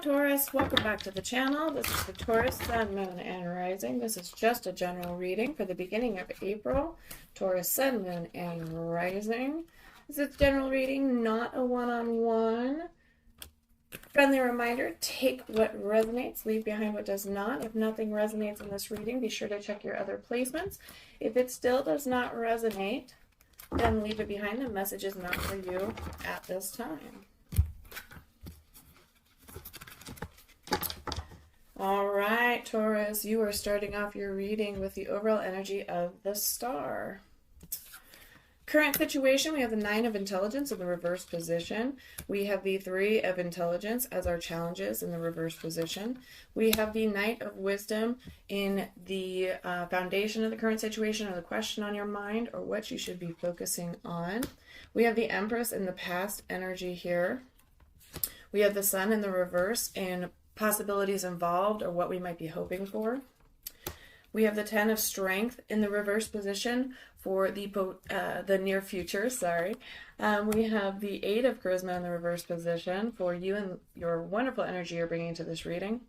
Taurus, welcome back to the channel. This is the Taurus Sun, Moon, and Rising. This is just a general reading for the beginning of April. Taurus Sun, Moon, and Rising. This is a general reading, not a one-on-one. Friendly reminder, take what resonates, leave behind what does not. If nothing resonates in this reading, be sure to check your other placements. If it still does not resonate, then leave it behind. The message is not for you at this time. All right, Taurus, you are starting off your reading with the overall energy of the star. Current situation, we have the Nine of Intelligence in the reverse position. We have the Three of Intelligence as our challenges in the reverse position. We have the Knight of Wisdom in the foundation of the current situation, or the question on your mind, or what you should be focusing on. We have the Empress in the past energy here. We have the Sun in the reverse in possibilities involved, or what we might be hoping for. We have the Ten of Strength in the reverse position for the near future. We have the Eight of Charisma in the reverse position for you and your wonderful energy you're bringing to this reading.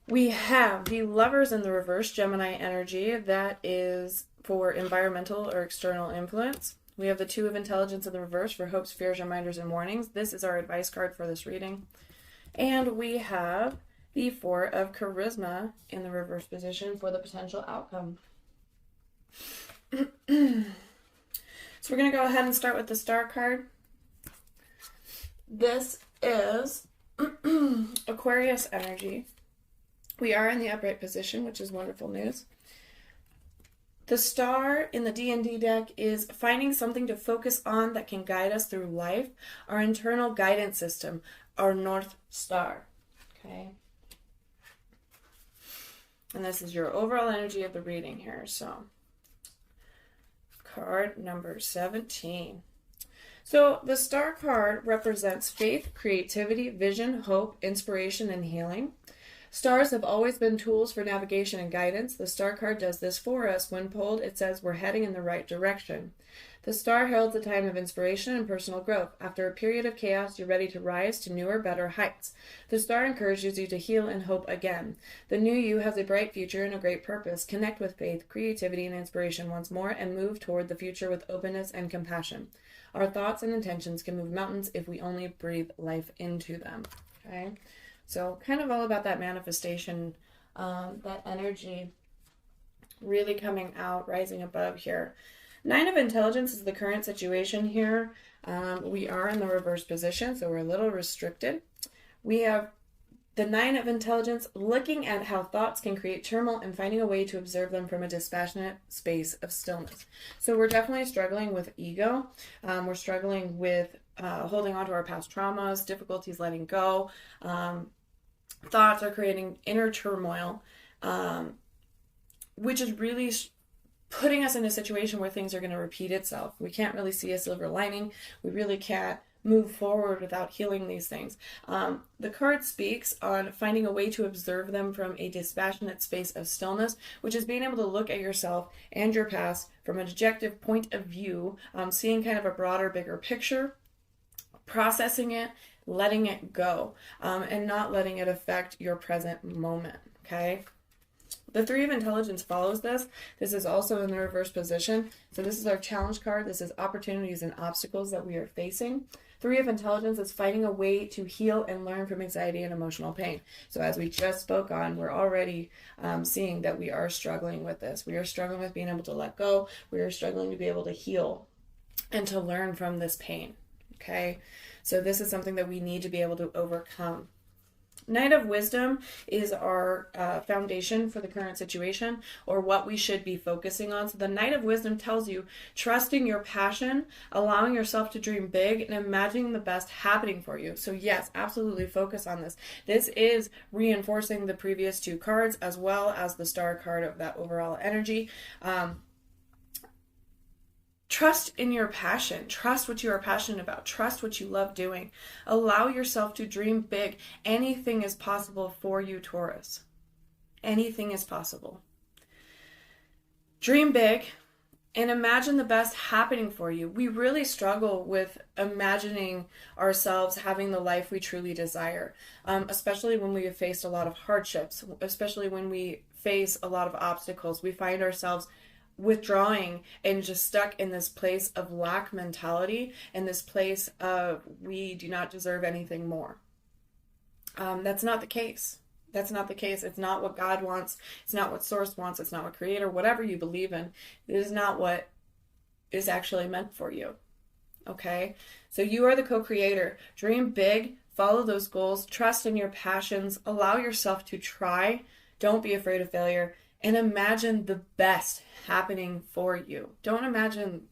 We have the Lovers in the reverse, Gemini energy. That is for environmental or external influence. We have the Two of Intelligence in the reverse for hopes, fears, reminders, and warnings. This is our advice card for this reading. And we have the Four of Charisma in the reverse position for the potential outcome. So we're going to go ahead and start with the star card. This is Aquarius energy. We are in the upright position, which is wonderful news. The star in the D&D deck is finding something to focus on that can guide us through life, our internal guidance system, our North Star. Okay. And this is your overall energy of the reading here. So, card number 17. So, the star card represents faith, creativity, vision, hope, inspiration, and healing. Stars have always been tools for navigation and guidance. The star card does this for us. When pulled, it says we're heading in the right direction. The star heralds a time of inspiration and personal growth. After a period of chaos, you're ready to rise to newer, better heights. The star encourages you to heal and hope again. The new you has a bright future and a great purpose. Connect with faith, creativity, and inspiration once more and move toward the future with openness and compassion. Our thoughts and intentions can move mountains if we only breathe life into them. Okay? So kind of all about that manifestation, that energy really coming out, rising above here. Nine of Intelligence is the current situation here. We are in the reverse position, so we're a little restricted. We have the Nine of Intelligence looking at how thoughts can create turmoil and finding a way to observe them from a dispassionate space of stillness. So we're definitely struggling with ego. We're struggling with holding on to our past traumas, difficulties letting go. Thoughts are creating inner turmoil, which is really putting us in a situation where things are going to repeat itself. We can't really see a silver lining. We really can't move forward without healing these things. The card speaks on finding a way to observe them from a dispassionate space of stillness, which is being able to look at yourself and your past from an objective point of view, seeing kind of a broader, bigger picture, processing it, letting it go, and not letting it affect your present moment, okay? The Three of Intelligence follows this. This is also in the reverse position. So this is our challenge card. This is opportunities and obstacles that we are facing. Three of Intelligence is finding a way to heal and learn from anxiety and emotional pain. So as we just spoke on, we're already seeing that we are struggling with this. We are struggling with being able to let go. We are struggling to be able to heal and to learn from this pain. Okay, so this is something that we need to be able to overcome. Knight of Wisdom is our foundation for the current situation, or what we should be focusing on. So the Knight of Wisdom tells you trusting your passion, allowing yourself to dream big, and imagining the best happening for you. So yes, absolutely focus on this. This is reinforcing the previous two cards as well as the star card of that overall energy. Trust in your passion. Trust what you are passionate about. Trust what you love doing. Allow yourself to dream big. Anything is possible for you, Taurus. Anything is possible. Dream big and imagine the best happening for you. We really struggle with imagining ourselves having the life we truly desire, especially when we have faced a lot of hardships, especially when we face a lot of obstacles. We find ourselves withdrawing and just stuck in this place of lack mentality, and this place of we do not deserve anything more. That's not the case. That's not the case. It's not what God wants. It's not what Source wants. It's not what Creator, whatever you believe in, it is not what is actually meant for you. Okay? So you are the co-creator. Dream big, follow those goals, trust in your passions, allow yourself to try. Don't be afraid of failure, and imagine the best happening for you. Don't imagine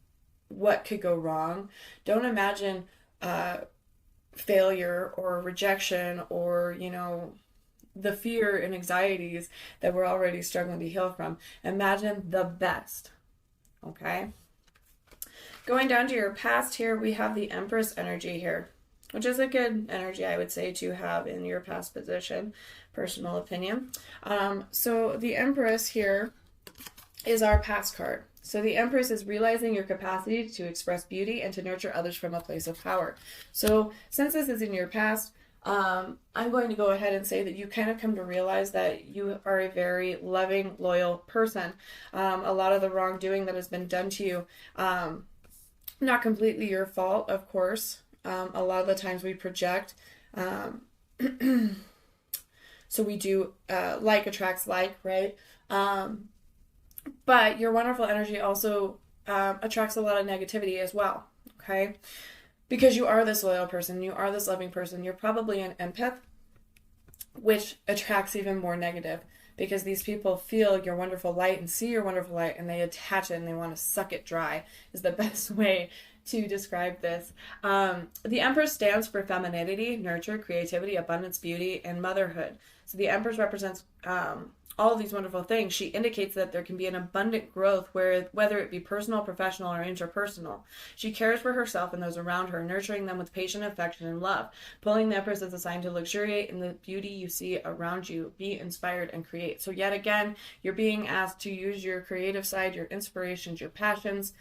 what could go wrong. Don't imagine failure or rejection or, the fear and anxieties that we're already struggling to heal from. Imagine the best. Okay? Going down to your past here, we have the Empress energy here, which is a good energy, I would say, to have in your past position. Personal opinion. So the Empress here is our past card. So the Empress is realizing your capacity to express beauty and to nurture others from a place of power. So since this is in your past, I'm going to go ahead and say that you kind of come to realize that you are a very loving, loyal person. A lot of the wrongdoing that has been done to you, not completely your fault, of course. A lot of the times we project. So we do like attracts like, right? But your wonderful energy also attracts a lot of negativity as well, okay? Because you are this loyal person, you are this loving person, you're probably an empath, which attracts even more negative, because these people feel your wonderful light and see your wonderful light, and they attach it and they want to suck it dry, is the best way to describe this. The Empress stands for femininity, nurture, creativity, abundance, beauty, and motherhood. So the Empress represents all of these wonderful things. She indicates that there can be an abundant growth, whether it be personal, professional, or interpersonal. She cares for herself and those around her, nurturing them with patient affection and love. Pulling the Empress is a sign to luxuriate in the beauty you see around you. Be inspired and create. So yet again, you're being asked to use your creative side, your inspirations, your passions.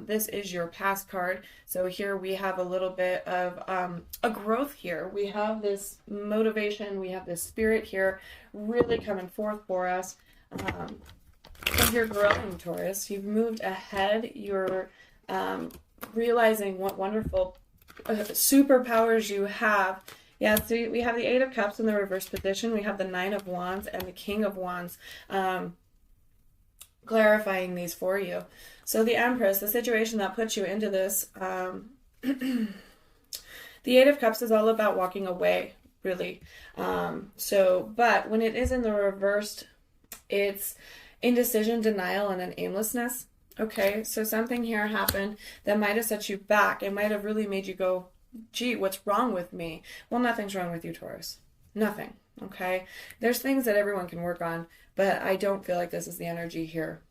This is your past card. So here we have a little bit of a growth here. We have this motivation. We have this spirit here really coming forth for us. And you're growing, Taurus. You've moved ahead. You're realizing what wonderful superpowers you have. Yeah, so we have the Eight of Cups in the reverse position. We have the Nine of Wands and the King of Wands, clarifying these for you. So the Empress, the situation that puts you into this, the Eight of Cups is all about walking away, really. But when it is in the reversed, it's indecision, denial, and an aimlessness. Okay, so something here happened that might have set you back. It might have really made you go, gee, what's wrong with me? Well, nothing's wrong with you, Taurus. Nothing. Okay, there's things that everyone can work on, but I don't feel like this is the energy here.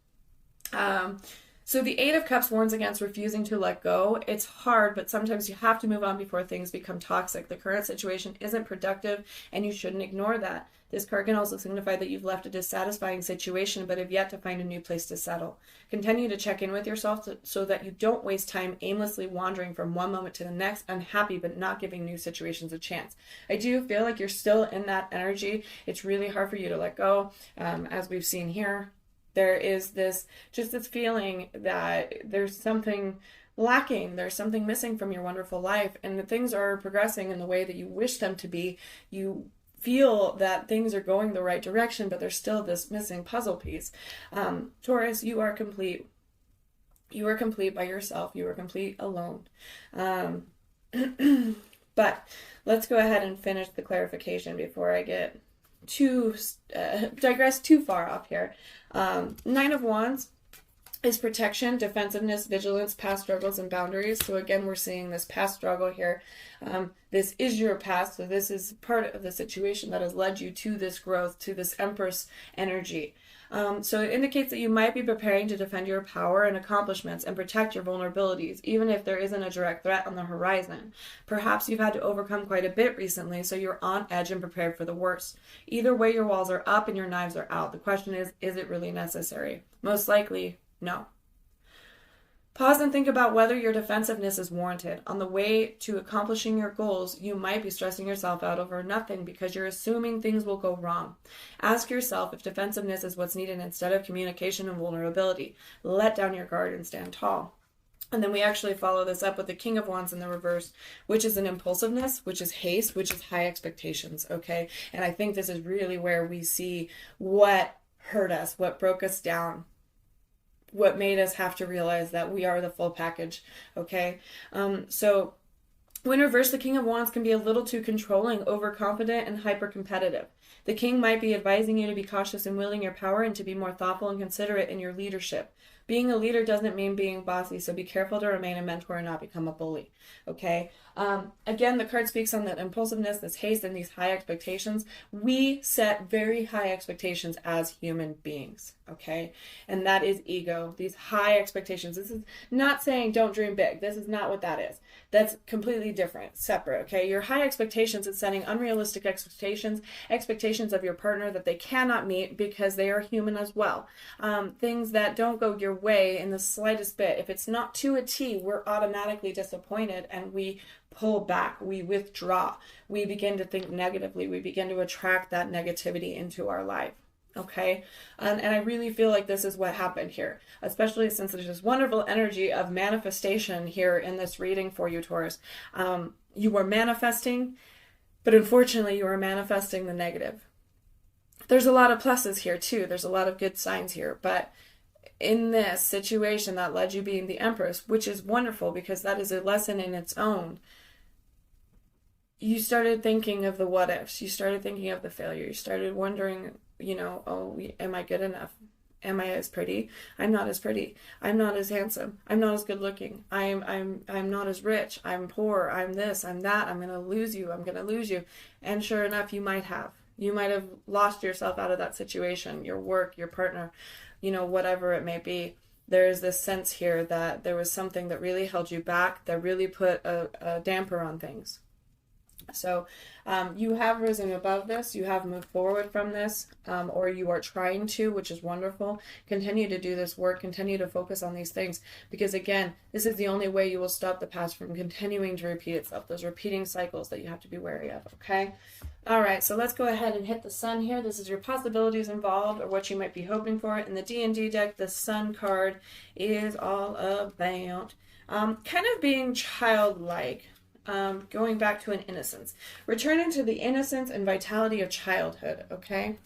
So the Eight of Cups warns against refusing to let go. It's hard, but sometimes you have to move on before things become toxic. The current situation isn't productive, and you shouldn't ignore that. This card can also signify that you've left a dissatisfying situation, but have yet to find a new place to settle. Continue to check in with yourself so that you don't waste time aimlessly wandering from one moment to the next, unhappy but not giving new situations a chance. I do feel like you're still in that energy. It's really hard for you to let go, as we've seen here. There is this feeling that there's something lacking, there's something missing from your wonderful life, and that things are progressing in the way that you wish them to be. You feel that things are going the right direction, but there's still this missing puzzle piece. Taurus, you are complete. You are complete by yourself. You are complete alone. But let's go ahead and finish the clarification before I get digress too far off here. Nine of Wands is protection, defensiveness, vigilance, past struggles, and boundaries. So again, we're seeing this past struggle here. This is your past, so this is part of the situation that has led you to this growth, to this Empress energy. So it indicates that you might be preparing to defend your power and accomplishments and protect your vulnerabilities, even if there isn't a direct threat on the horizon. Perhaps you've had to overcome quite a bit recently, so you're on edge and prepared for the worst. Either way, your walls are up and your knives are out. The question is it really necessary? Most likely, no. Pause and think about whether your defensiveness is warranted. On the way to accomplishing your goals, you might be stressing yourself out over nothing because you're assuming things will go wrong. Ask yourself if defensiveness is what's needed instead of communication and vulnerability. Let down your guard and stand tall. And then we actually follow this up with the King of Wands in the reverse, which is an impulsiveness, which is haste, which is high expectations, okay? And I think this is really where we see what hurt us, what broke us down, what made us have to realize that we are the full package, okay? So when reversed, the King of Wands can be a little too controlling, overconfident, and hyper-competitive. The King might be advising you to be cautious in wielding your power and to be more thoughtful and considerate in your leadership. Being a leader doesn't mean being bossy, so be careful to remain a mentor and not become a bully, okay? Again, the card speaks on that impulsiveness, this haste, and these high expectations. We set very high expectations as human beings, okay? And that is ego, these high expectations. This is not saying don't dream big. This is not what that is. That's completely different, separate, okay? Your high expectations is setting unrealistic expectations of your partner that they cannot meet because they are human as well. Things that don't go your way in the slightest bit. If it's not to a T, we're automatically disappointed and we pull back, we withdraw, we begin to think negatively, we begin to attract that negativity into our life. Okay, and I really feel like this is what happened here, especially since there's this wonderful energy of manifestation here in this reading for you, Taurus. You were manifesting, but unfortunately you are manifesting the negative. There's a lot of pluses here too. There's a lot of good signs here, but in this situation that led you being the Empress, which is wonderful because that is a lesson in its own, you started thinking of the what ifs. You started thinking of the failure. You started wondering, oh, am I good enough? Am I as pretty? I'm not as pretty. I'm not as handsome. I'm not as good looking. I'm not as rich. I'm poor. I'm this. I'm that. I'm gonna lose you. I'm gonna lose you. And sure enough, you might have. You might have lost yourself out of that situation, your work, your partner, whatever it may be. There is this sense here that there was something that really held you back, that really put a damper on things. So you have risen above this, you have moved forward from this, or you are trying to, which is wonderful. Continue to do this work, continue to focus on these things, because again, this is the only way you will stop the past from continuing to repeat itself, those repeating cycles that you have to be wary of, okay? All right, so let's go ahead and hit the sun here. This is your possibilities involved or what you might be hoping for. In the D&D deck, the sun card is all about kind of being childlike. Going back to an innocence. Returning to the innocence and vitality of childhood, okay?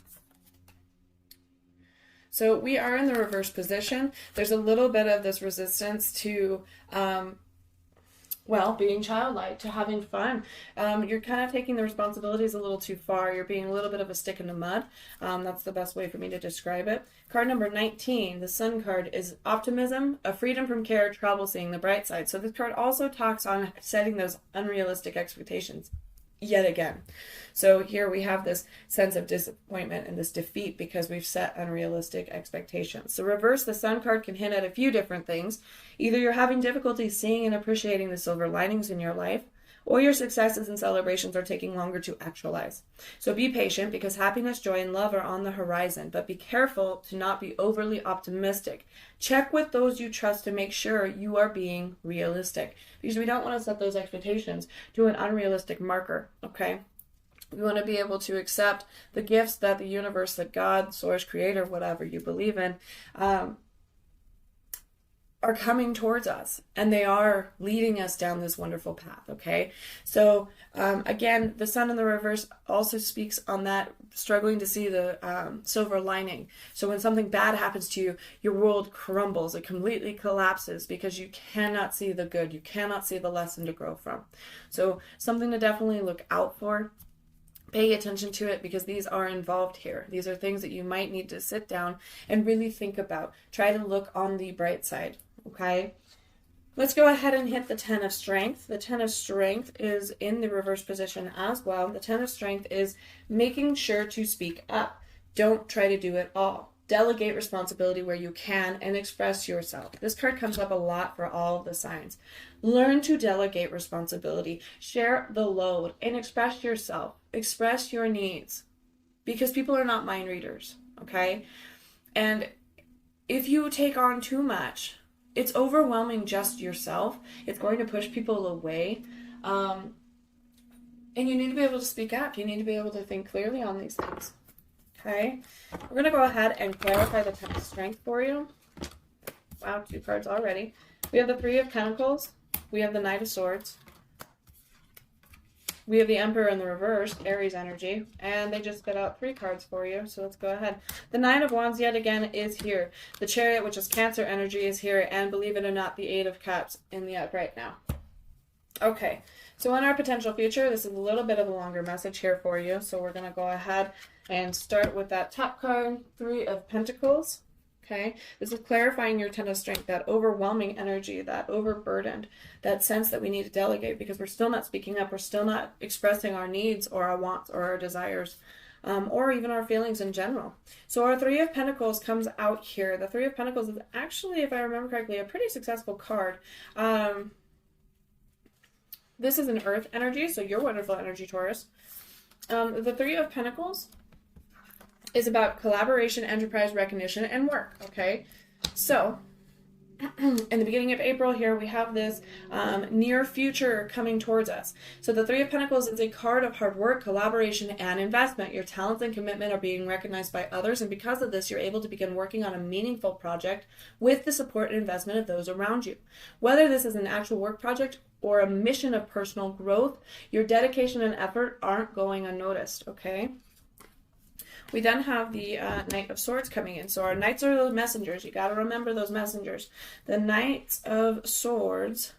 So we are in the reverse position. There's a little bit of this resistance to, being childlike, to having fun. You're kind of taking the responsibilities a little too far. You're being a little bit of a stick in the mud. That's the best way for me to describe it. Card number 19, the sun card, is optimism, a freedom from care, travel, seeing the bright side. So this card also talks on setting those unrealistic expectations yet again. So here we have this sense of disappointment and this defeat because we've set unrealistic expectations. So reverse, the sun card can hint at a few different things. Either you're having difficulty seeing and appreciating the silver linings in your life, or your successes and celebrations are taking longer to actualize. So be patient because happiness, joy, and love are on the horizon, but be careful to not be overly optimistic. Check with those you trust to make sure you are being realistic, because we don't want to set those expectations to an unrealistic marker, okay? We want to be able to accept the gifts that the universe, that God, source, creator, whatever you believe in, are coming towards us, and they are leading us down this wonderful path, okay? So again, the sun in the reverse also speaks on that struggling to see the silver lining. So when something bad happens to you, your world crumbles, it completely collapses because you cannot see the good, you cannot see the lesson to grow from. So something to definitely look out for. Pay attention to it because these are involved here. These are things that you might need to sit down and really think about. Try to look on the bright side, okay? Let's go ahead and hit the 10 of Strength. The 10 of Strength is in the reverse position as well. The 10 of Strength is making sure to speak up. Don't try to do it all. Delegate responsibility where you can and express yourself. This card comes up a lot for all of the signs. Learn to delegate responsibility. Share the load and express yourself. Express your needs, because people are not mind readers, okay? And if you take on too much, it's overwhelming just yourself. It's going to push people away. And you need to be able to speak up. You need to be able to think clearly on these things. Okay? We're going to go ahead and clarify the 10 of strength for you. Wow, 2 cards already. We have the 3 of Pentacles. We have the Knight of Swords. We have the Emperor in the reverse, Aries energy, and they just spit out 3 cards for you, so let's go ahead. The Nine of Wands, yet again, is here. The Chariot, which is Cancer energy, is here, and believe it or not, the 8 of Cups in the upright now. Okay, so in our potential future, this is a little bit of a longer message here for you, so we're going to go ahead and start with that top card, 3 of Pentacles. Okay, this is clarifying your 10 of strength, that overwhelming energy, that overburdened, that sense that we need to delegate because we're still not speaking up, we're still not expressing our needs or our wants or our desires, or even our feelings in general. So our 3 of Pentacles comes out here. The 3 of Pentacles is actually, if I remember correctly, a pretty successful card. This is an earth energy, so you're wonderful energy, Taurus. The 3 of Pentacles is about collaboration, enterprise, recognition, and work, okay? So, in the beginning of April here, we have this near future coming towards us. So the 3 of Pentacles is a card of hard work, collaboration, and investment. Your talents and commitment are being recognized by others, and because of this, you're able to begin working on a meaningful project with the support and investment of those around you. Whether this is an actual work project or a mission of personal growth, your dedication and effort aren't going unnoticed, okay? We then have the Knight of Swords coming in. So our knights are those messengers. You got to remember those messengers. The Knights of Swords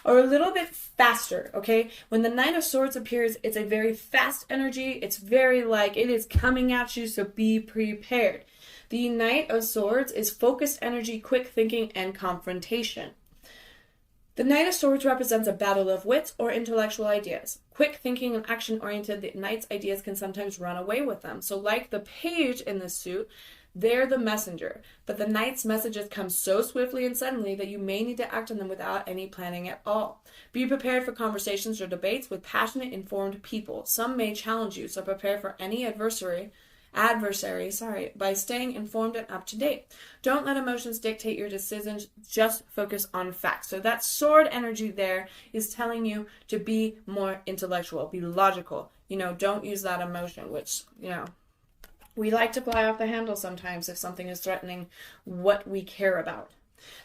are a little bit faster, okay? When the Knight of Swords appears, it's a very fast energy. It's very like it is coming at you, so be prepared. The Knight of Swords is focused energy, quick thinking, and confrontation. The Knight of Swords represents a battle of wits or intellectual ideas. Quick thinking and action-oriented, the Knight's ideas can sometimes run away with them. So like the Page in this suit, they're the messenger. But the Knight's messages come so swiftly and suddenly that you may need to act on them without any planning at all. Be prepared for conversations or debates with passionate, informed people. Some may challenge you, so prepare for any adversary, by staying informed and up to date. Don't let emotions dictate your decisions, just focus on facts. So that sword energy there is telling you to be more intellectual, be logical. Don't use that emotion, which, we like to fly off the handle sometimes if something is threatening what we care about.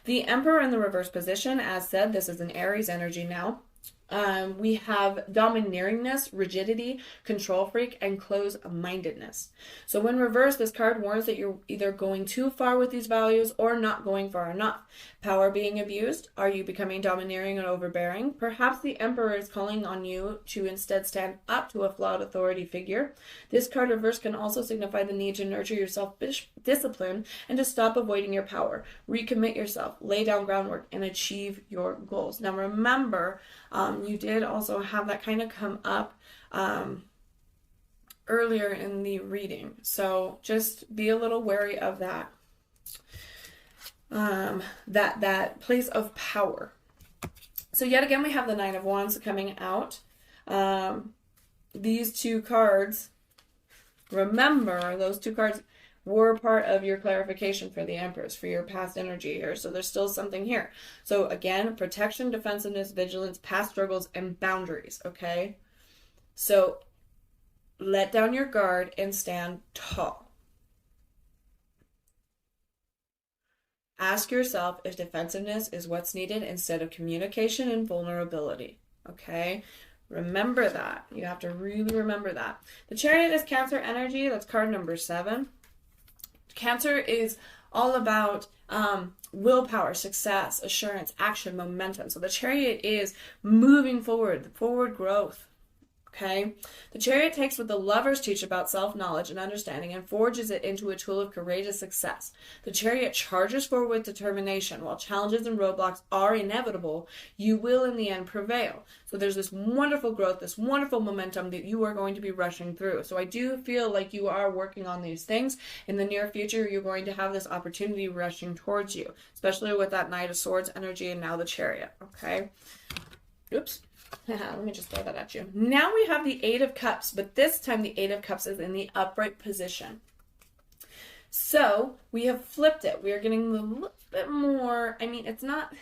The Emperor in the reverse position, as said, this is an Aries energy now. We have domineeringness, rigidity, control freak, and close-mindedness. So when reversed, this card warns that you're either going too far with these values or not going far enough. Power being abused? Are you becoming domineering and overbearing? Perhaps the Emperor is calling on you to instead stand up to a flawed authority figure. This card reverse can also signify the need to nurture your self-discipline and to stop avoiding your power. Recommit yourself, lay down groundwork, and achieve your goals. Now remember, you did also have that kind of come up earlier in the reading. So just be a little wary of that. That place of power. So yet again, we have the Nine of Wands coming out. These 2 cards, remember, those 2 cards were part of your clarification for the Empress, for your past energy here. So there's still something here. So again, protection, defensiveness, vigilance, past struggles, and boundaries, okay? So let down your guard and stand tall. Ask yourself if defensiveness is what's needed instead of communication and vulnerability, okay? Remember that. You have to really remember that. The Chariot is Cancer energy. That's card number 7. Cancer is all about willpower, success, assurance, action, momentum. So the Chariot is moving forward growth. Okay? The Chariot takes what the lovers teach about self-knowledge and understanding and forges it into a tool of courageous success. The Chariot charges forward with determination. While challenges and roadblocks are inevitable, you will in the end prevail. So there's this wonderful growth, this wonderful momentum that you are going to be rushing through. So I do feel like you are working on these things. In the near future, you're going to have this opportunity rushing towards you, especially with that Knight of Swords energy and now the Chariot. Okay? Oops. Let me just throw that at you. Now we have the 8 of Cups, but this time the 8 of Cups is in the upright position. So we have flipped it. We are getting a little bit more, I mean, it's not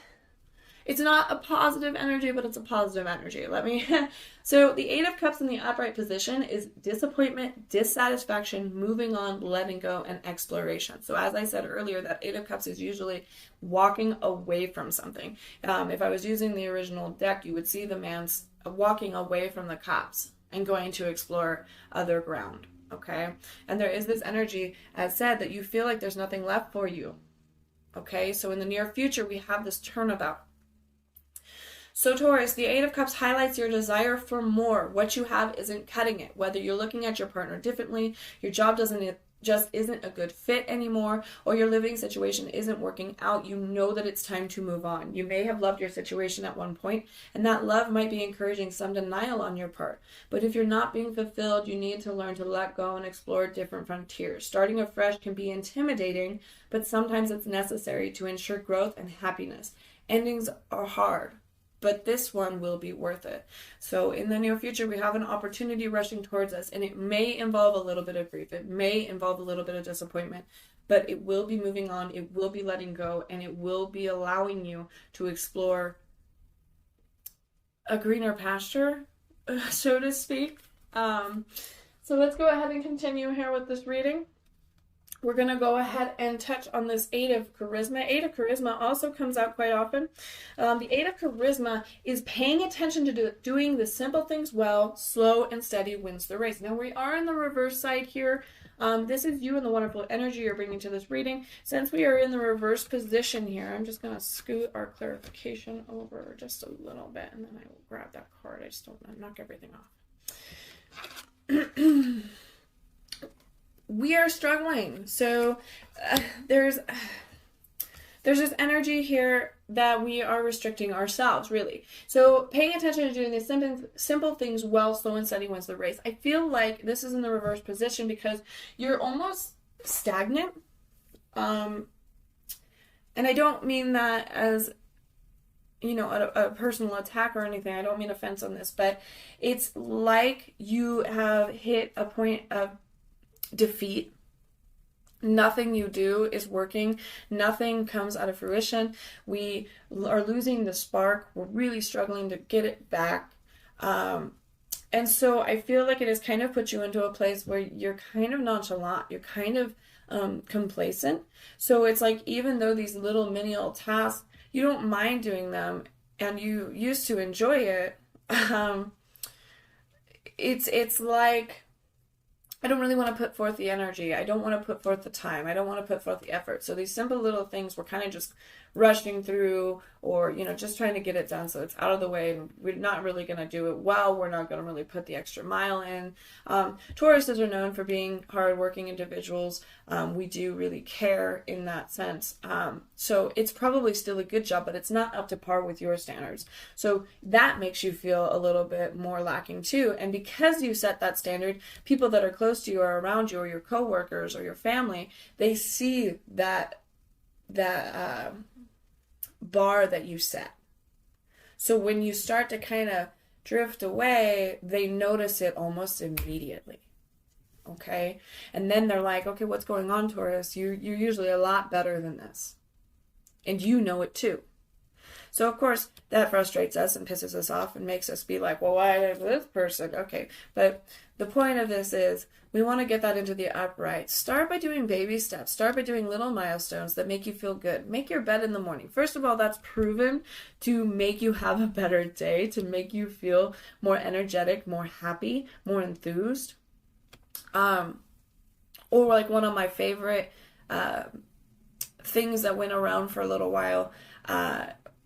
a positive energy, but it's a positive energy. So the Eight of Cups in the upright position is disappointment, dissatisfaction, moving on, letting go, and exploration. So as I said earlier, that Eight of Cups is usually walking away from something. If I was using the original deck, you would see the man's walking away from the cups and going to explore other ground. Okay? And there is this energy, as said, that you feel like there's nothing left for you. Okay? So in the near future, we have this turnabout. So Taurus, the Eight of Cups highlights your desire for more. What you have isn't cutting it. Whether you're looking at your partner differently, your job just isn't a good fit anymore, or your living situation isn't working out, you know that it's time to move on. You may have loved your situation at one point, and that love might be encouraging some denial on your part. But if you're not being fulfilled, you need to learn to let go and explore different frontiers. Starting afresh can be intimidating, but sometimes it's necessary to ensure growth and happiness. Endings are hard, but this one will be worth it. So in the near future, we have an opportunity rushing towards us, and it may involve a little bit of grief. It may involve a little bit of disappointment, but it will be moving on. It will be letting go, and it will be allowing you to explore a greener pasture, so to speak. So let's go ahead and continue here with this reading. We're going to go ahead and touch on this Eight of Charisma. Eight of Charisma also comes out quite often. The Eight of Charisma is paying attention to doing the simple things well. Slow and steady wins the race. Now, we are in the reverse side here. This is you and the wonderful energy you're bringing to this reading. Since we are in the reverse position here, I'm just going to scoot our clarification over just a little bit, and then I will grab that card. I just don't want to knock everything off. We are struggling. So there's this energy here that we are restricting ourselves, really. So paying attention to doing these simple things well, slow and steady wins the race. I feel like this is in the reverse position because you're almost stagnant. And I don't mean that as, a personal attack or anything. I don't mean offense on this, but it's like you have hit a point of defeat. Nothing you do is working. Nothing comes out of fruition. We are losing the spark. We're really struggling to get it back. And so I feel like it has kind of put you into a place where you're kind of nonchalant. You're kind of complacent. So it's like, even though these little menial tasks, you don't mind doing them and you used to enjoy it, it's like, I don't really want to put forth the energy. I don't want to put forth the time. I don't want to put forth the effort. So these simple little things we're kind of just rushing through, or, just trying to get it done so it's out of the way, and we're not really going to do it well. We're not going to really put the extra mile in. Tauruses are known for being hardworking individuals. We do really care in that sense. So it's probably still a good job, but it's not up to par with your standards. So that makes you feel a little bit more lacking too. And because you set that standard, people that are close to you or around you, or your coworkers or your family, they see that bar that you set. So when you start to kind of drift away, they notice it almost immediately. Okay? And then they're like, okay, what's going on, Taurus? You're usually a lot better than this. And you know it too. So of course, that frustrates us and pisses us off and makes us be like, well, why is this person? Okay. But the point of this is, we want to get that into the upright. Start by doing baby steps. Start by doing little milestones that make you feel good. Make your bed in the morning. First of all, that's proven to make you have a better day, to make you feel more energetic, more happy, more enthused. Or like one of my favorite things that went around for a little while,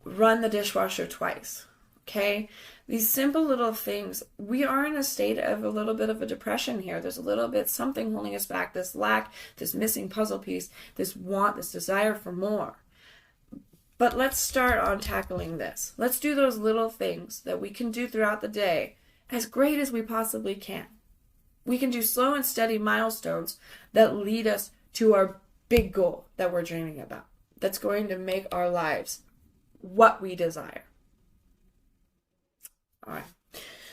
run the dishwasher twice. Okay? These simple little things. We are in a state of a little bit of a depression here. There's a little bit something holding us back, this lack, this missing puzzle piece, this want, this desire for more. But let's start on tackling this. Let's do those little things that we can do throughout the day as great as we possibly can. We can do slow and steady milestones that lead us to our big goal that we're dreaming about, that's going to make our lives what we desire. All right.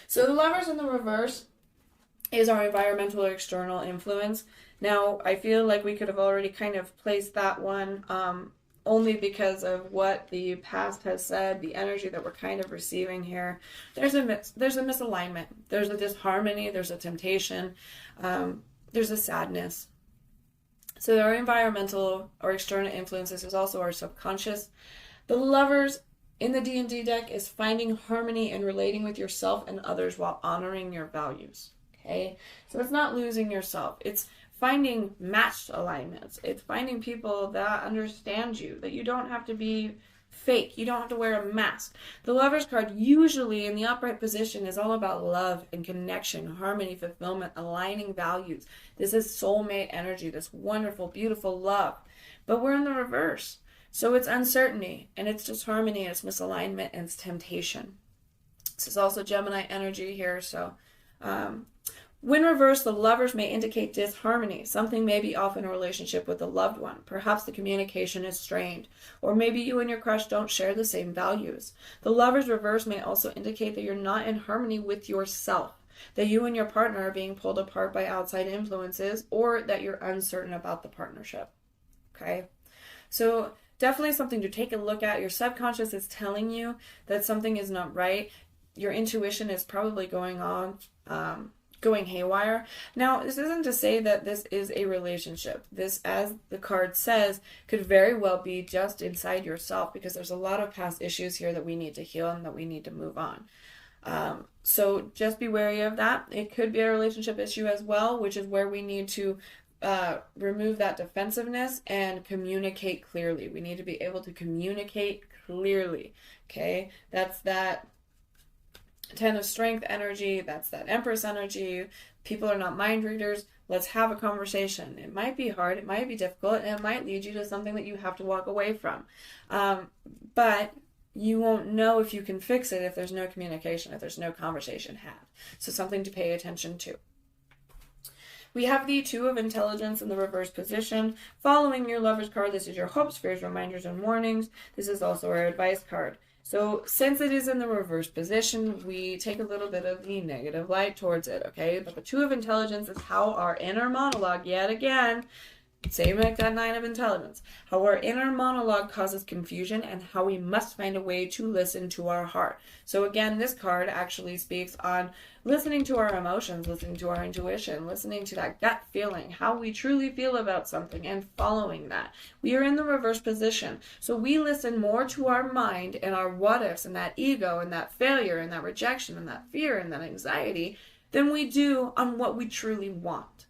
So the Lovers in the reverse, is our environmental or external influence. Now, I feel like we could have already kind of placed that one only because of what the past has said, the energy that we're kind of receiving here. There's a misalignment, there's a disharmony, there's a temptation, there's a sadness. So our environmental or external influences is also our subconscious. The Lovers in the D&D deck is finding harmony and relating with yourself and others while honoring your values. Okay, so it's not losing yourself. It's finding matched alignments. It's finding people that understand you, that you don't have to be fake. You don't have to wear a mask. The Lovers card usually in the upright position is all about love and connection, harmony, fulfillment, aligning values. This is soulmate energy, this wonderful, beautiful love. But we're in the reverse. So it's uncertainty, and it's disharmony, and it's misalignment, and it's temptation. This is also Gemini energy here, so when reversed, the Lovers may indicate disharmony. Something may be off in a relationship with a loved one. Perhaps the communication is strained, or maybe you and your crush don't share the same values. The Lovers reverse may also indicate that you're not in harmony with yourself, that you and your partner are being pulled apart by outside influences, or that you're uncertain about the partnership. Okay? So definitely something to take a look at. Your subconscious is telling you that something is not right. Your intuition is probably going haywire. Now, this isn't to say that this is a relationship. This, as the card says, could very well be just inside yourself, because there's a lot of past issues here that we need to heal and that we need to move on. So just be wary of that. It could be a relationship issue as well, which is where we need to remove that defensiveness and communicate clearly. We need to be able to communicate clearly. Okay, that's that Ten of Strength energy, that's that Empress energy. People are not mind readers. Let's have a conversation. It might be hard, it might be difficult, and it might lead you to something that you have to walk away from. But you won't know if you can fix it if there's no communication, if there's no conversation had. So something to pay attention to. We have the Two of Intelligence in the reverse position. Following your Lover's card, this is your hopes, fears, reminders, and warnings. This is also our advice card. So since it is in the reverse position, we take a little bit of the negative light towards it, okay? But the Two of Intelligence is how our inner monologue, yet again, same like that Nine of Intelligence, how our inner monologue causes confusion and how we must find a way to listen to our heart. So again, this card actually speaks on listening to our emotions, listening to our intuition, listening to that gut feeling, how we truly feel about something, and following that. We are in the reverse position, so we listen more to our mind and our what ifs and that ego and that failure and that rejection and that fear and that anxiety than we do on what we truly want.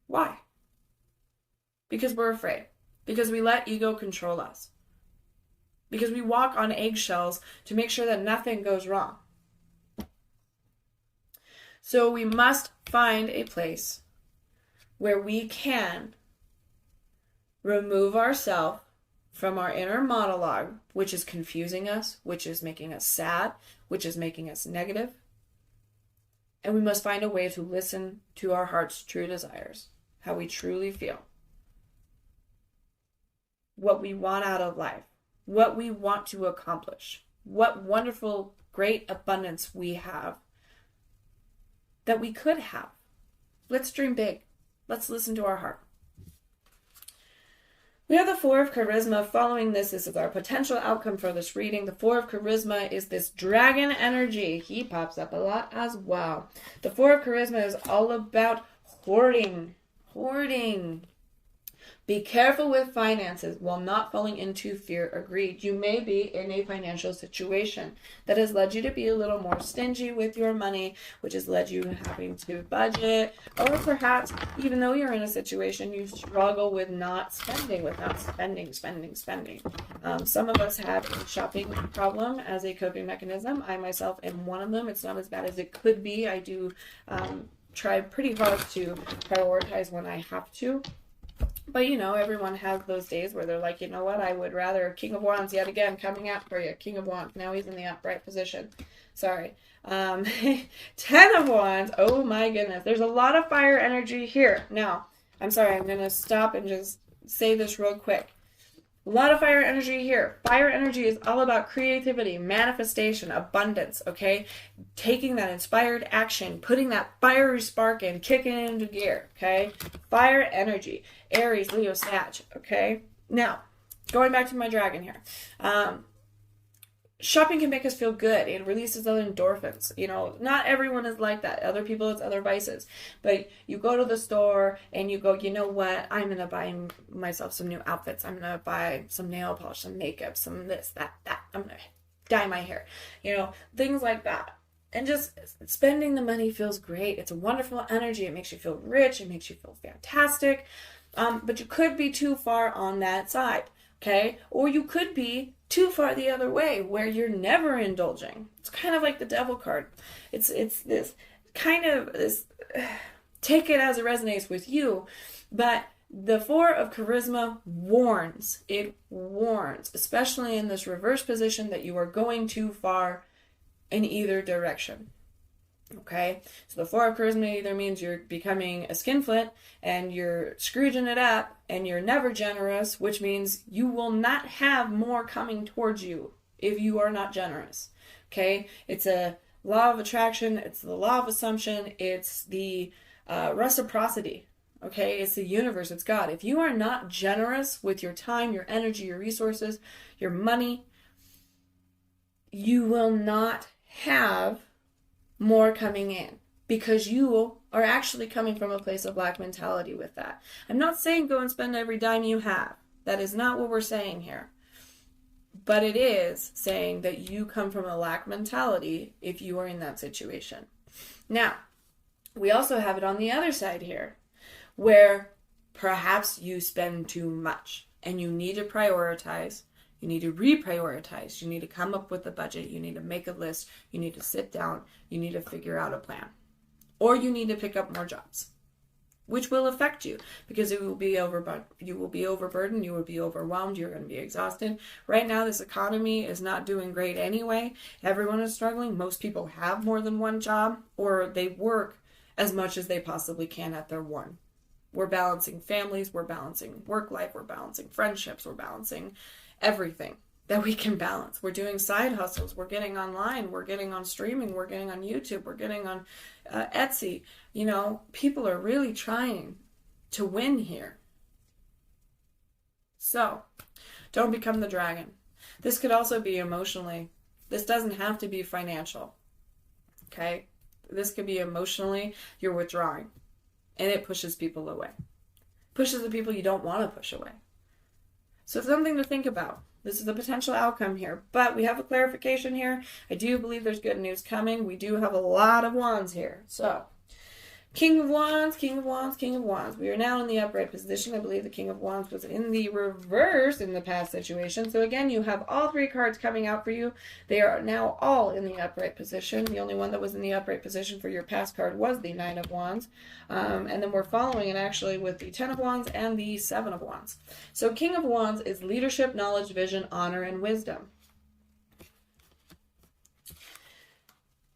Why? Because we're afraid. Because we let ego control us. Because we walk on eggshells to make sure that nothing goes wrong. So we must find a place where we can remove ourselves from our inner monologue, which is confusing us, which is making us sad, which is making us negative. And we must find a way to listen to our heart's true desires, how we truly feel, what we want out of life, what we want to accomplish, what wonderful, great abundance we have that we could have. Let's dream big. Let's listen to our heart. We have the Four of Charisma. Following this, this is our potential outcome for this reading. The Four of Charisma is this dragon energy. He pops up a lot as well. The Four of Charisma is all about hoarding. Hoarding. Be careful with finances while not falling into fear or greed. You may be in a financial situation that has led you to be a little more stingy with your money, which has led you having to budget, or perhaps even though you're in a situation you struggle with not spending, spending. Some of us have a shopping problem as a coping mechanism. I myself am one of them. It's not as bad as it could be. I do try pretty hard to prioritize when I have to. But, you know, everyone has those days where they're like, you know what, I would rather, King of Wands yet again coming out for you. King of Wands. Now he's in the upright position. Sorry. 10 of Wands. Oh my goodness. There's a lot of fire energy here. Now, I'm sorry, I'm going to stop and just say this real quick. A lot of fire energy here. Fire energy is all about creativity, manifestation, abundance, okay? Taking that inspired action, putting that fiery spark in, kicking it into gear, okay? Fire energy. Aries, Leo, Sag, okay? Now, going back to my dragon here. Shopping can make us feel good. It releases other endorphins. You know, not everyone is like that. Other people, it's other vices. But you go to the store and you go, you know what? I'm going to buy myself some new outfits. I'm going to buy some nail polish, some makeup, some this, that. I'm going to dye my hair. You know, things like that. And just spending the money feels great. It's a wonderful energy. It makes you feel rich. It makes you feel fantastic. But you could be too far on that side. Okay? Or you could be too far the other way where you're never indulging. It's kind of like the devil card. It's this kind of this, take it as it resonates with you, but the Four of Charisma warns. It warns, especially in this reverse position, that you are going too far in either direction. Okay, so the Four of Charisma either means you're becoming a skinflint and you're Scrooging it up and you're never generous, which means you will not have more coming towards you if you are not generous. Okay, it's a law of attraction, it's the law of assumption, it's the reciprocity. Okay, it's the universe, it's God. If you are not generous with your time, your energy, your resources, your money, you will not have more coming in, because you are actually coming from a place of lack mentality with that. I'm not saying go and spend every dime you have. That is not what we're saying here. But it is saying that you come from a lack mentality if you are in that situation. Now, we also have it on the other side here, where perhaps you spend too much and you need to prioritize. You need to reprioritize. You need to come up with a budget. You need to make a list. You need to sit down. You need to figure out a plan. Or you need to pick up more jobs, which will affect you because you will be overburdened. You will be overwhelmed. You're going to be exhausted. Right now, this economy is not doing great anyway. Everyone is struggling. Most people have more than one job, or they work as much as they possibly can at their one. We're balancing families. We're balancing work life. We're balancing friendships. We're balancing everything that we can balance. We're doing side hustles. We're getting online. We're getting on streaming. We're getting on YouTube. We're getting on Etsy. You know, people are really trying to win here. So, don't become the dragon. This could also be emotionally. This doesn't have to be financial. Okay? This could be emotionally. You're withdrawing. And it pushes people away. Pushes the people you don't want to push away. So something to think about. This is the potential outcome here. But we have a clarification here. I do believe there's good news coming. We do have a lot of wands here. So, King of Wands, King of Wands, King of Wands. We are now in the upright position. I believe the King of Wands was in the reverse in the past situation. So again, you have all three cards coming out for you. They are now all in the upright position. The only one that was in the upright position for your past card was the Nine of Wands. And then we're following it actually with the Ten of Wands and the Seven of Wands. So King of Wands is leadership, knowledge, vision, honor, and wisdom.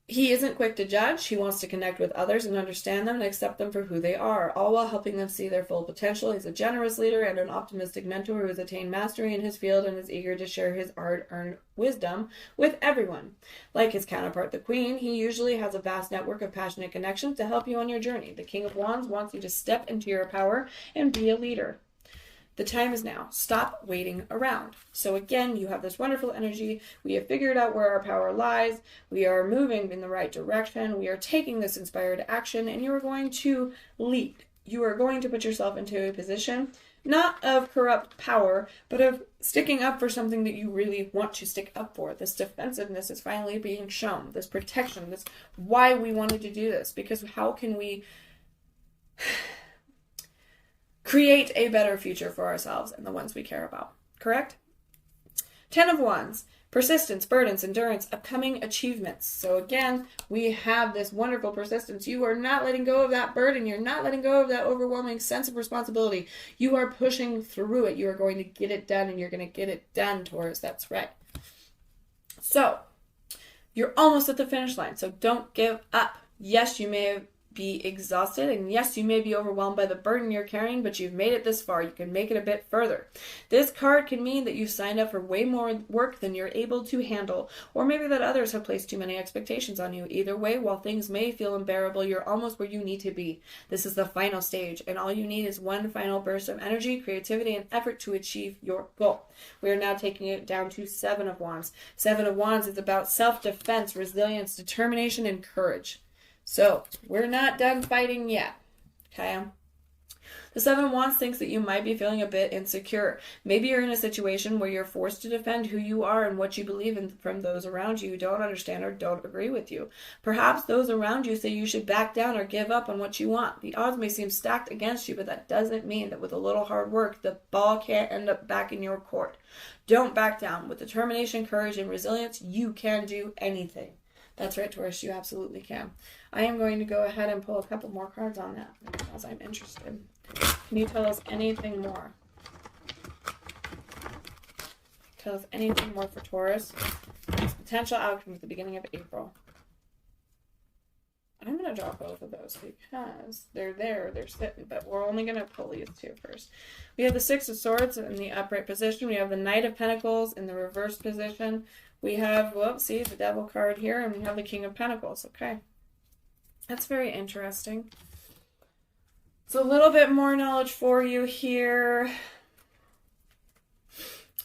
He isn't quick to judge. He wants to connect with others and understand them and accept them for who they are, all while helping them see their full potential. He's a generous leader and an optimistic mentor who has attained mastery in his field and is eager to share his hard-earned wisdom with everyone. Like his counterpart, the Queen, he usually has a vast network of passionate connections to help you on your journey. The King of Wands wants you to step into your power and be a leader. The time is now. Stop waiting around. So again, you have this wonderful energy. We have figured out where our power lies. We are moving in the right direction. We are taking this inspired action, and you are going to lead. You are going to put yourself into a position, not of corrupt power, but of sticking up for something that you really want to stick up for. This defensiveness is finally being shown. This protection, this why we wanted to do this. Because how can we create a better future for ourselves and the ones we care about? Correct? Ten of Wands, persistence, burdens, endurance, upcoming achievements. So again, we have this wonderful persistence. You are not letting go of that burden. You're not letting go of that overwhelming sense of responsibility. You are pushing through it. You are going to get it done, and you're going to get it done, Taurus. That's right. So, you're almost at the finish line, so don't give up. Yes, you may have be exhausted, and yes, you may be overwhelmed by the burden you're carrying, but you've made it this far. You can make it a bit further. This card can mean that you've signed up for way more work than you're able to handle, or maybe that others have placed too many expectations on you. Either way, while things may feel unbearable, you're almost where you need to be. This is the final stage, and all you need is one final burst of energy, creativity, and effort to achieve your goal. We are now taking it down to Seven of Wands. Seven of Wands is about self-defense, resilience, determination, and courage. So, we're not done fighting yet, okay? The Seven of Wands thinks that you might be feeling a bit insecure. Maybe you're in a situation where you're forced to defend who you are and what you believe in from those around you who don't understand or don't agree with you. Perhaps those around you say you should back down or give up on what you want. The odds may seem stacked against you, but that doesn't mean that with a little hard work, the ball can't end up back in your court. Don't back down. With determination, courage, and resilience, you can do anything. That's right, Taurus, you absolutely can. I am going to go ahead and pull a couple more cards on that because I'm interested. Can you tell us anything more? Tell us anything more for Taurus. Potential outcome at the beginning of April. I'm going to draw both of those because they're there, they're sitting, but we're only going to pull these two first. We have the Six of Swords in the upright position. We have the Knight of Pentacles in the reverse position. We have, well, see, the Devil card here, and we have the King of Pentacles. Okay. That's very interesting. So a little bit more knowledge for you here.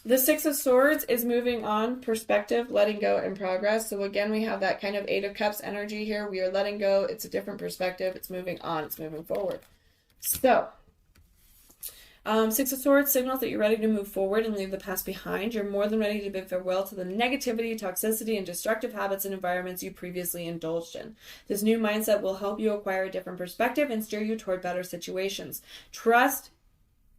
The Six of Swords is moving on, perspective, letting go, and progress. So again, we have that kind of Eight of Cups energy here. We are letting go. It's a different perspective. It's moving on. It's moving forward. So, Six of Swords signals that you're ready to move forward and leave the past behind. You're more than ready to bid farewell to the negativity, toxicity, and destructive habits and environments you previously indulged in. This new mindset will help you acquire a different perspective and steer you toward better situations. Trust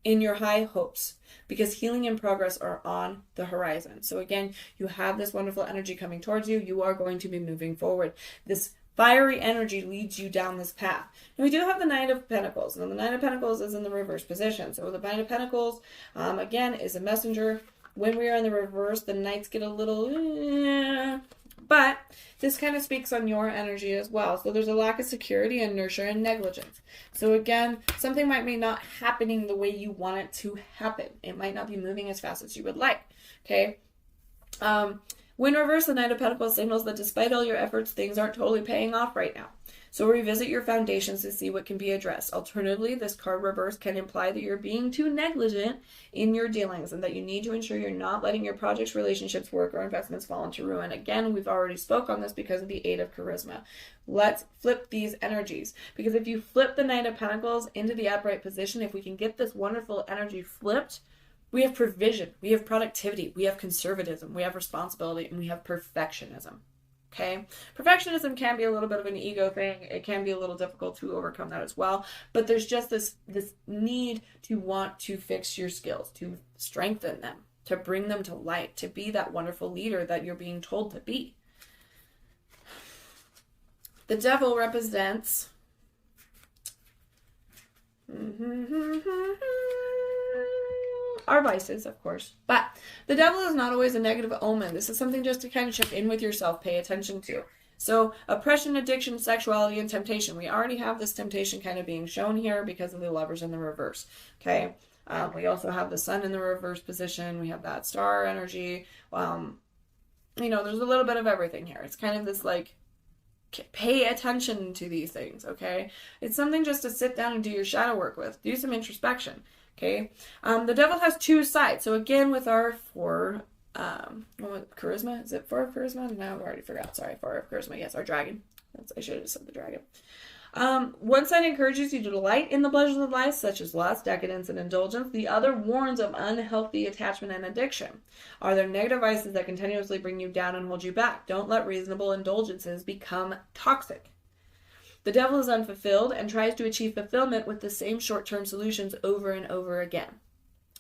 in your high hopes because healing and progress are on the horizon. So again, you have this wonderful energy coming towards you. You are going to be moving forward. This fiery energy leads you down this path. And we do have the Knight of Pentacles. And the Knight of Pentacles is in the reverse position. So the Knight of Pentacles, again, is a messenger. When we are in the reverse, the Knights get a little... But this kind of speaks on your energy as well. So there's a lack of security, inertia, and negligence. So again, something might be not happening the way you want it to happen. It might not be moving as fast as you would like. Okay? When reversed, the Knight of Pentacles signals that despite all your efforts, things aren't totally paying off right now. So revisit your foundations to see what can be addressed. Alternatively, this card reverse can imply that you're being too negligent in your dealings and that you need to ensure you're not letting your projects, relationships, work, or investments fall into ruin. Again, we've already spoke on this because of the Eight of Charisma. Let's flip these energies. Because if you flip the Knight of Pentacles into the upright position, if we can get this wonderful energy flipped, we have provision, we have productivity, we have conservatism, we have responsibility, and we have perfectionism. Okay? Perfectionism can be a little bit of an ego thing. It can be a little difficult to overcome that as well. But there's just this need to want to fix your skills, to strengthen them, to bring them to light, to be that wonderful leader that you're being told to be. The Devil represents... our vices, of course. But the devil is not always a negative omen. This is something just to kind of check in with yourself, pay attention to. So oppression, addiction, sexuality, and temptation. We already have this temptation kind of being shown here because of the Lovers in the reverse. Okay. We also have the Sun in the reverse position. We have that star energy. There's a little bit of everything here. It's kind of this like, pay attention to these things, okay? It's something just to sit down and do your shadow work with. Do some introspection. Okay, the devil has two sides. So again, with our charisma, is it 4 of charisma? No, I've already forgot. Sorry, 4 of charisma. Yes, our dragon. I should have said the dragon. One side encourages you to delight in the pleasures of life, such as lust, decadence, and indulgence. The other warns of unhealthy attachment and addiction. Are there negative vices that continuously bring you down and hold you back? Don't let reasonable indulgences become toxic. The devil is unfulfilled and tries to achieve fulfillment with the same short-term solutions over and over again.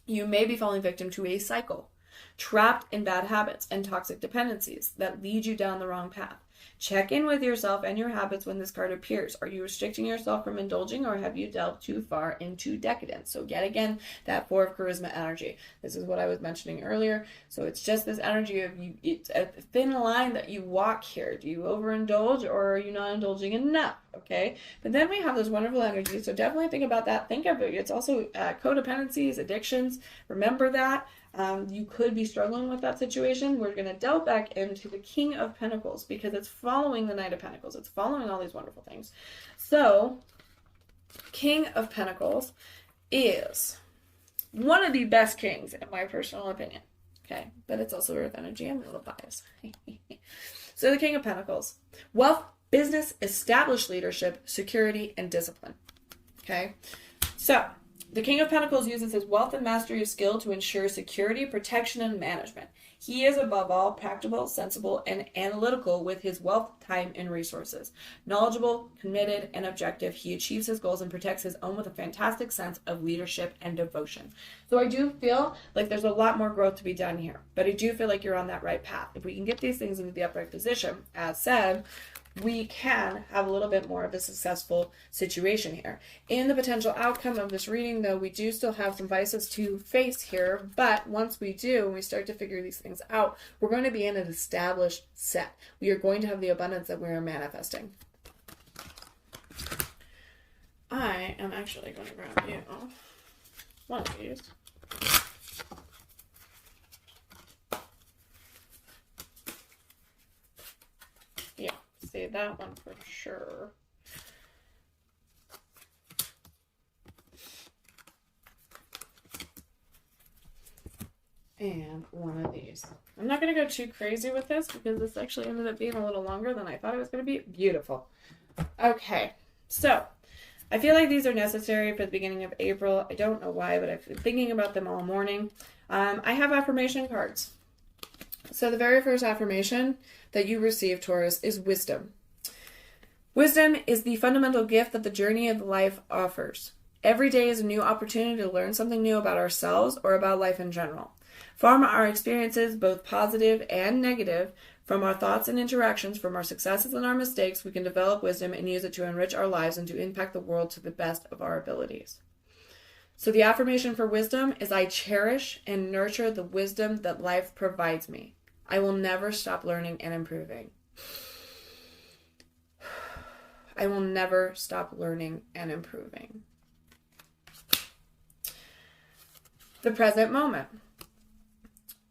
You may be falling victim to a cycle, trapped in bad habits and toxic dependencies that lead you down the wrong path. Check in with yourself and your habits when this card appears. Are you restricting yourself from indulging, or have you delved too far into decadence? So yet again, that 4 of charisma energy. This is what I was mentioning earlier. So it's just this energy of it's a thin line that you walk here. Do you overindulge, or are you not indulging enough? okay? But then we have this wonderful energy, so definitely think about that. Think of it. It's also codependencies, addictions. Remember that. You could be struggling with that situation. We're going to delve back into the King of Pentacles because it's following the Knight of Pentacles. It's following all these wonderful things. So, King of Pentacles is one of the best kings, in my personal opinion. Okay, but it's also Earth energy. I'm a little biased. So the King of Pentacles. Wealth, business, established leadership, security, and discipline. Okay, so the King of Pentacles uses his wealth and mastery of skill to ensure security, protection, and management. He is above all practical, sensible, and analytical with his wealth, time, and resources. Knowledgeable, committed, and objective, he achieves his goals and protects his own with a fantastic sense of leadership and devotion. So I do feel like there's a lot more growth to be done here, but I do feel like you're on that right path. If we can get these things into the upright position, as said, we can have a little bit more of a successful situation here. In the potential outcome of this reading, though, we do still have some vices to face here, but once we do, and we start to figure these things out, we're going to be in an established set. We are going to have the abundance that we are manifesting. I am actually going to grab you one of these. Yeah. See that one for sure. And one of these. I'm not going to go too crazy with this because this actually ended up being a little longer than I thought it was going to be. Beautiful. Okay, so I feel like these are necessary for the beginning of April. I don't know why, but I've been thinking about them all morning. I have affirmation cards. So the very first affirmation that you receive, Taurus, is wisdom. Wisdom is the fundamental gift that the journey of life offers. Every day is a new opportunity to learn something new about ourselves or about life in general. From our experiences, both positive and negative, from our thoughts and interactions, from our successes and our mistakes, we can develop wisdom and use it to enrich our lives and to impact the world to the best of our abilities. So the affirmation for wisdom is I cherish and nurture the wisdom that life provides me. I will never stop learning and improving. I will never stop learning and improving. The present moment.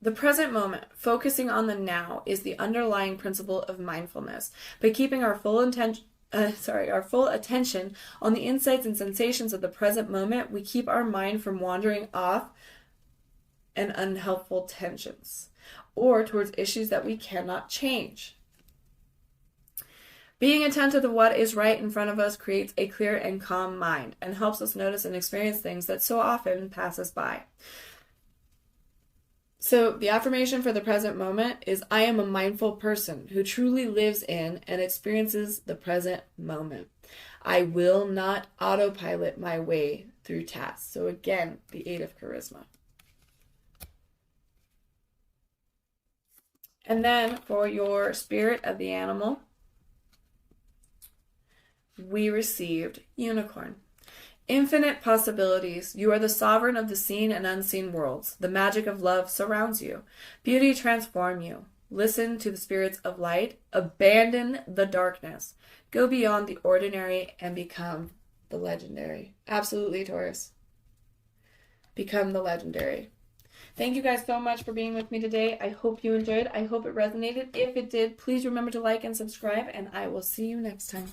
The present moment, focusing on the now, is the underlying principle of mindfulness. By keeping our full attention on the insights and sensations of the present moment, we keep our mind from wandering off and unhelpful tensions or towards issues that we cannot change. Being attentive to what is right in front of us creates a clear and calm mind and helps us notice and experience things that so often pass us by. So the affirmation for the present moment is I am a mindful person who truly lives in and experiences the present moment. I will not autopilot my way through tasks. So again, the 8 of charisma. And then for your spirit of the animal, we received unicorn. Infinite possibilities. You are the sovereign of the seen and unseen worlds. The magic of love surrounds you. Beauty transforms you. Listen to the spirits of light. Abandon the darkness. Go beyond the ordinary and become the legendary. Absolutely, Taurus. Become the legendary. Thank you guys so much for being with me today. I hope you enjoyed. I hope it resonated. If it did, please remember to like and subscribe, and I will see you next time.